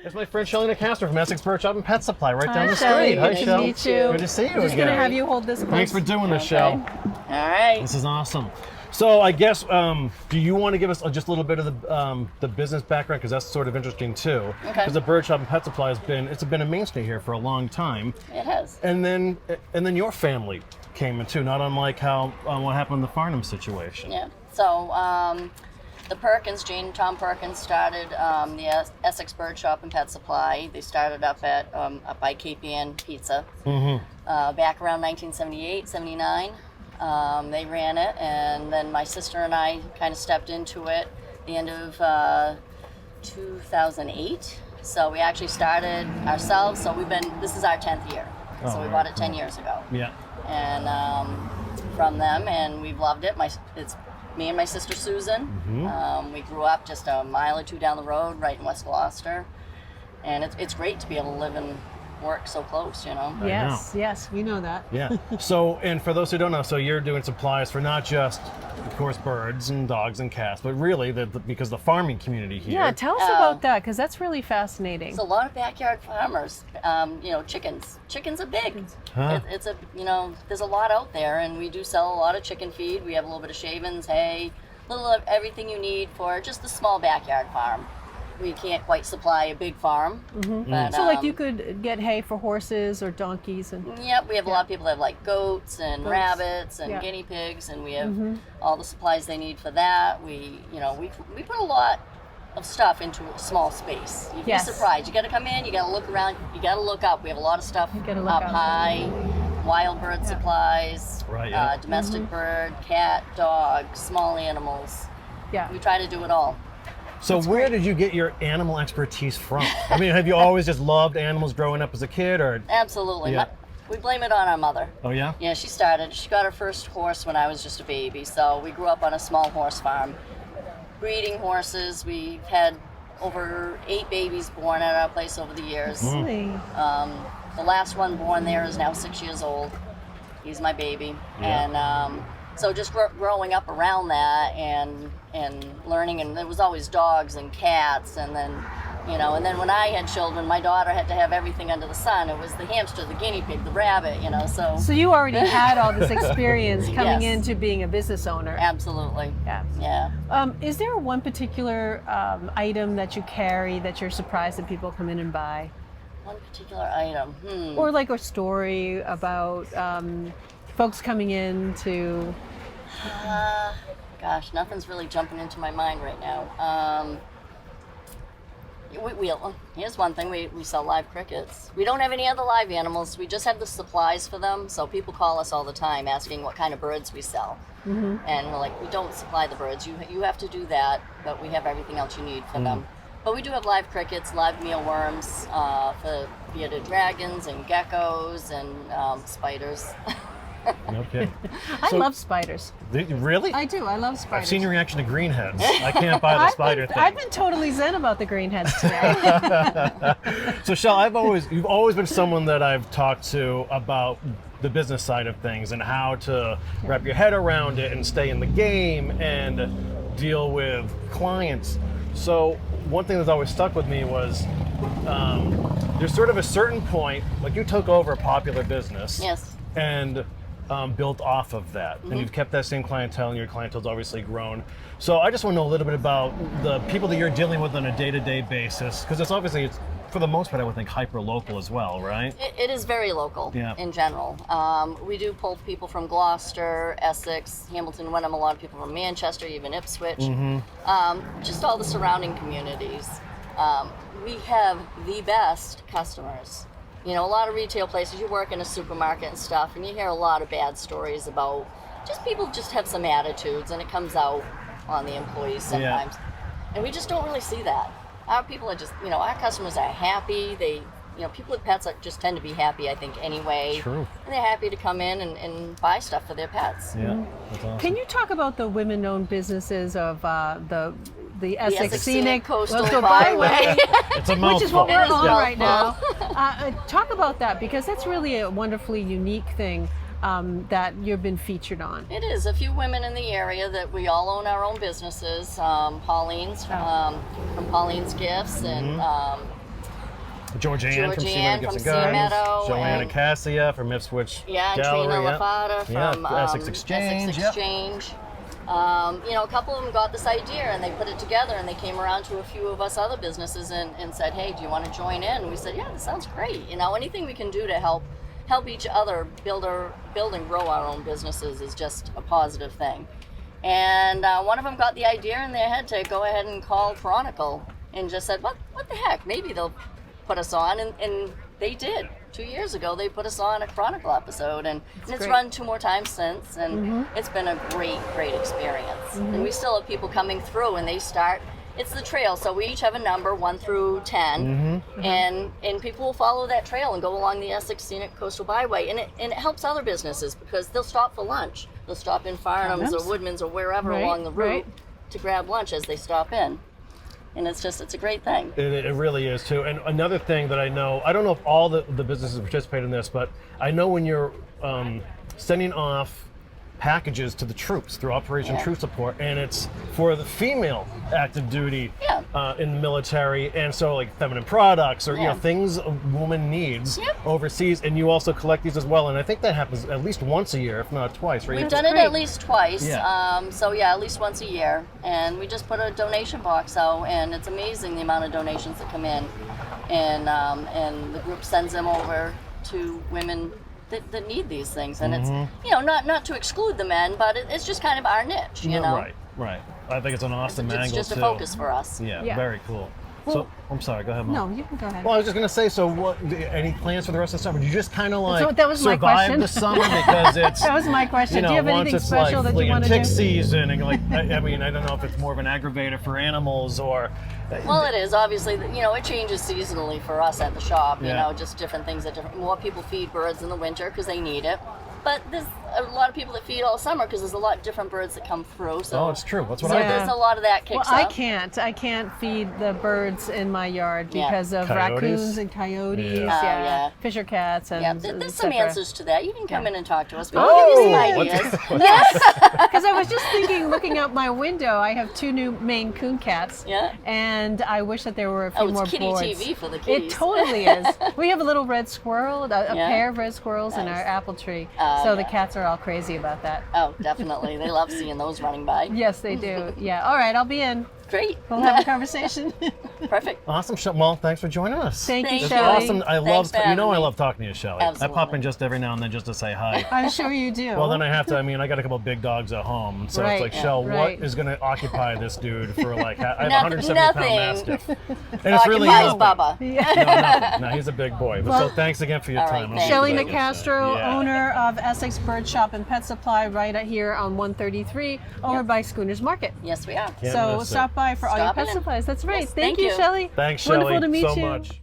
It's my friend Shelly Nicastro from Essex Bird Shop and Pet Supply right down the Shelly. street. Hi, Nice Shell. to meet you. Good to see you I'm just again. going to have you hold this close. Thanks for doing this, Shell. All right. This is awesome. So I guess, do you want to give us just a little bit of the business background, because that's sort of interesting too. Okay. Because the Bird Shop and Pet Supply has been a mainstay here for a long time. It has. And then your family came in too, not unlike how what happened in the Farnham situation. Yeah. So the Perkins, Jane and Tom Perkins, started the Essex Bird Shop and Pet Supply. They started up by Cape Ann Pizza back around 1978, 79. They ran it, and then my sister and I kind of stepped into it at the end of 2008. So we actually started ourselves. So this is our 10th year. So we bought it 10 years ago. Yeah. And from them, and we've loved it. It's me and my sister Susan. We grew up just a mile or two down the road, right in West Gloucester, and it's great to be able to live and work so close, you know. Yes, we know that. Yeah. So, and for those who don't know, so you're doing supplies for not just, of course, birds and dogs and cats, but really because the farming community here. Yeah, tell us about that, because that's really fascinating. It's a lot of backyard farmers. Chickens. Chickens are big. Huh. It's there's a lot out there, and we do sell a lot of chicken feed. We have a little bit of shavings, hay, a little of everything you need for just a small backyard farm. We can't quite supply a big farm. But, So like you could get hay for horses or donkeys and... Yep, we have a lot of people that have like goats and rabbits and guinea pigs, and we have all the supplies they need for that. We put a lot of stuff into a small space. You'd be surprised. You got to come in, you got to look around, you got to look up. We have a lot of stuff up high, wild bird supplies, domestic bird, cat, dog, small animals. Yeah, we try to do it all. So where did you get your animal expertise from? I mean, have you always just loved animals growing up as a kid, or? Absolutely. Yeah. We blame it on our mother. Oh, yeah? Yeah, she got her first horse when I was just a baby, so we grew up on a small horse farm. Breeding horses, we've had over 8 babies born at our place over the years. The last one born there is now 6 years old. He's my baby. Yeah. And so just growing up around that and learning, and there was always dogs and cats, and then when I had children, my daughter had to have everything under the sun. It was the hamster, the guinea pig, the rabbit, so. So you already had all this experience coming into being a business owner. Absolutely. Yeah. Is there one particular item that you carry that you're surprised that people come in and buy? One particular item? Or like a story about folks coming in to... Gosh, nothing's really jumping into my mind right now. Here's one thing, we sell live crickets. We don't have any other live animals, we just have the supplies for them, so people call us all the time asking what kind of birds we sell. And we're like, we don't supply the birds, you have to do that, but we have everything else you need for them. But we do have live crickets, live mealworms, for bearded dragons and geckos and spiders. Okay. I love spiders. Really? I do. I love spiders. I've seen your reaction to greenheads. I can't buy the spider thing. I've been totally zen about the greenheads today. So, Shell, you've always been someone that I've talked to about the business side of things and how to wrap your head around it and stay in the game and deal with clients. So, one thing that's always stuck with me was there's sort of a certain point, like you took over a popular business. Yes. And built off of that. And you've kept that same clientele, and your clientele's obviously grown. So I just want to know a little bit about the people that you're dealing with on a day-to-day basis, because it's for the most part, I would think, hyper-local as well, right? It is very local in general. We do pull people from Gloucester, Essex, Hamilton, Wenham, a lot of people from Manchester, even Ipswich, just all the surrounding communities. We have the best customers. A lot of retail places, you work in a supermarket and stuff, and you hear a lot of bad stories about just people just have some attitudes, and it comes out on the employees sometimes. And we just don't really see that. Our people are just, our customers are happy. People with pets just tend to be happy, I think, anyway. True. And they're happy to come in and buy stuff for their pets. Yeah, that's awesome. Can you talk about the women-owned businesses of the Essex Scenic Coastal Byway, it's a mouthful. which is what we're on Yeah. right now. Talk about that, because that's really a wonderfully unique thing that you've been featured on. It is. A few women in the area that we all own our own businesses. Pauline's from Pauline's Gifts, and Georgianne from Georgianne Seameadow from Gifts and Gardens. Seameadow, Joanna and- Cassia from Ipswich Yeah, and Gallery. Trina Lafata from Essex Exchange. Essex Yep. Exchange. A couple of them got this idea and they put it together and they came around to a few of us other businesses and said, hey, do you want to join in? And we said, yeah, this sounds great. Anything we can do to help each other build and grow our own businesses is just a positive thing. And one of them got the idea in their head to go ahead and call Chronicle and just said, what the heck? Maybe they'll put us on. And they did. 2 years ago, they put us on a Chronicle episode, and it's great. run 2 more times since, and it's been a great experience. And we still have people coming through, and they start. It's the trail, so we each have a number 1 through 10, and people will follow that trail and go along the Essex Scenic Coastal Byway, and it helps other businesses because they'll stop for lunch. They'll stop in Farnham's or Woodman's or wherever along the route to grab lunch as they stop in. And it's a great thing. It really is too. And another thing that I know, I don't know if all the businesses participate in this, but I know when you're sending off packages to the troops through Operation Troop Support, and it's for the female active duty in the military, and so like feminine products or things a woman needs overseas, and you also collect these as well. And I think that happens at least once a year, if not twice, right? We've done it at least twice. At least once a year, and we just put a donation box out, and it's amazing the amount of donations that come in, and the group sends them over to women that need these things, and it's not to exclude the men, but it's just kind of our niche, Right. I think it's an awesome angle. It's just a focus for us. Yeah, very cool. So I'm sorry. Go ahead, Mom. No, you can go ahead. Well, I was just gonna say. So, what? Any plans for the rest of the summer? Do you just kind of like that was my survive question. the summer because it's That was my question. Do you have once anything it's special like that you flea want and to tick do? season, and like I mean, I don't know if it's more of an aggravator for animals or. Well, it is obviously. It changes seasonally for us at the shop. Just different things more people feed birds in the winter because they need it. But there's a lot of people that feed all summer because there's a lot of different birds that come through. So it's true. That's what so I do. there's a lot of that kicks Well, up. I can't feed the birds in my yard because of Coyotes? raccoons and coyotes, Yeah. fisher cats, and There's some et cetera. answers to that. You can come in and talk to us. We Oh, can give you some ideas. Yes, because I was just thinking, looking out my window, I have 2 new Maine Coon cats, and I wish that there were a few more it's kitty boards. TV for the It kitties. totally is. We have a little red squirrel, a pair of red squirrels in our apple tree, so the cats are all crazy about that. Oh, definitely. They love seeing those running by. Yes, they do. Yeah. All right, I'll be in. Great. We'll have a conversation. Perfect. Awesome, Well, thanks for joining us. Thank you, Thank Shelly. Awesome. I Thanks love. for having I me. love talking to you, Shelly. Absolutely. I pop in just every now and then just to say hi. I'm sure you do. Well, then I have to. I mean, I got a couple of big dogs at home, so Right, it's like, yeah, Shell, right. what is going to occupy this dude for like? I have a Nothing. 170 pound mastiff, and it's really Occupies nothing. Bubba. No, nothing. No, he's a big boy. But so thanks again for your all right, time. thanks. Shelly Thank you. Nicastro, Yeah. owner of Essex Bird Shop and Pet Supply, right here on 133, over by Schooners Market. Yes, we are. Can't So miss it. stop by for all your Stop pet in. supplies. That's right. Yes, Thank thank you, you. Shelly. Thanks, Shelly, Wonderful to meet so you. much.